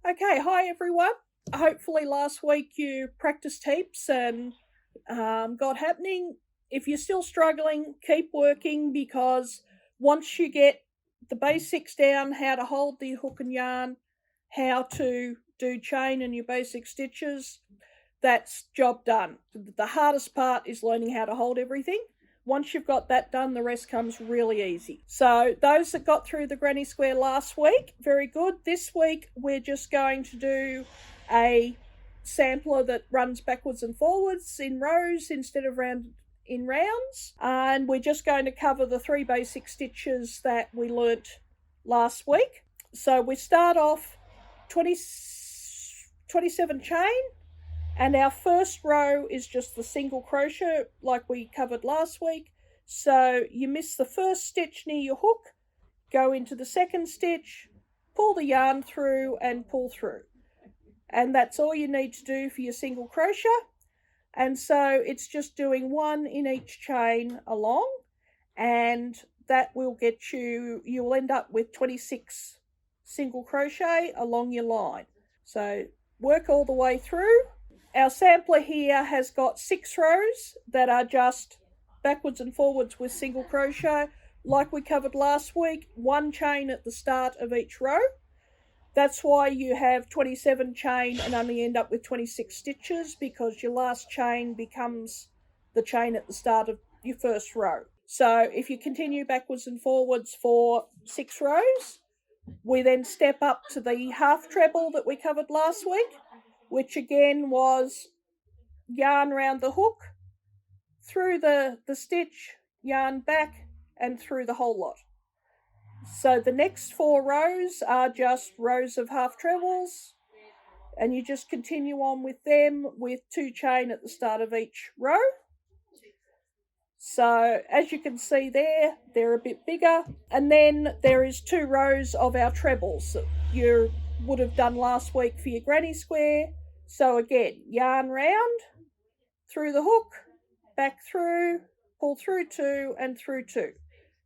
Okay, hi everyone. Hopefully last week you practiced heaps and got happening. If you're still struggling, keep working, because once you get the basics down, how to hold the hook and yarn, how to do chain and your basic stitches, that's job done. The hardest part is learning how to hold everything. Once you've got that done, the rest comes really easy. So those that got through the granny square last week, very good. This week we're just going to do a sampler that runs backwards and forwards in rows instead of in rounds, and we're just going to cover the 3 basic stitches that we learnt last week. So we start off 27 chain, and our first row is just the single crochet like we covered last week. So you miss the first stitch near your hook, go into the second stitch, pull the yarn through and pull through. And that's all you need to do for your single crochet. And so it's just doing 1 in each chain along, and that will get you'll end up with 26 single crochet along your line. So work all the way through. Our sampler here has got 6 rows that are just backwards and forwards with single crochet like we covered last week, 1 chain at the start of each row. That's why you have 27 chain and only end up with 26 stitches, because your last chain becomes the chain at the start of your first row. So if you continue backwards and forwards for 6 rows, we then step up to the half treble that we covered last week, which again was yarn round the hook, through the stitch, yarn back, and through the whole lot. So the next 4 rows are just rows of half trebles, and you just continue on with them with 2 chain at the start of each row. So as you can see there, they're a bit bigger, and then there is 2 rows of our trebles that you would have done last week for your granny square. So again, yarn round, through the hook, back through, pull through 2 and through 2.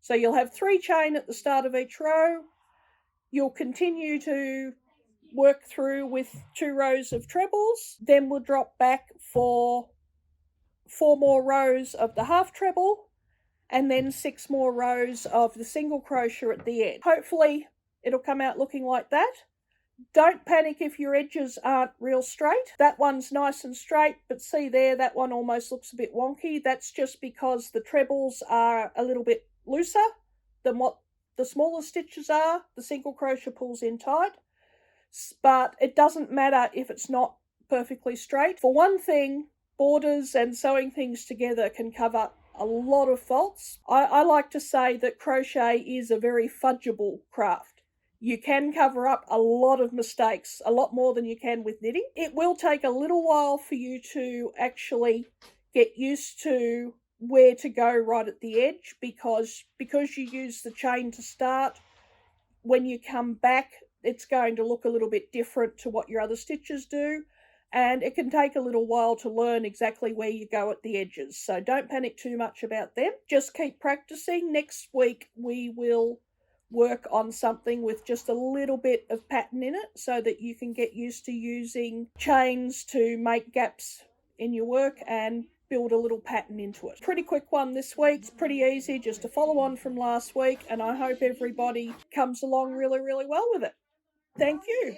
So you'll have 3 chain at the start of each row. You'll continue to work through with 2 rows of trebles. Then we'll drop back for 4 more rows of the half treble, and then 6 more rows of the single crochet at the end. Hopefully it'll come out looking like that. Don't panic if your edges aren't real straight. That one's nice and straight, but see there, that one almost looks a bit wonky. That's just because the trebles are a little bit looser than what the smaller stitches are. The single crochet pulls in tight, but it doesn't matter if it's not perfectly straight. For one thing, borders and sewing things together can cover a lot of faults. I like to say that crochet is a very fudgeable craft. You can cover up a lot of mistakes, a lot more than you can with knitting. It will take a little while for you to actually get used to where to go right at the edge, because you use the chain to start. When you come back, it's going to look a little bit different to what your other stitches do, and it can take a little while to learn exactly where you go at the edges. So don't panic too much about them. Just keep practicing. Next week we will work on something with just a little bit of pattern in it, so that you can get used to using chains to make gaps in your work and build a little pattern into it. Pretty quick one this week. It's pretty easy, just to follow on from last week, and I hope everybody comes along really, really well with it. Thank you.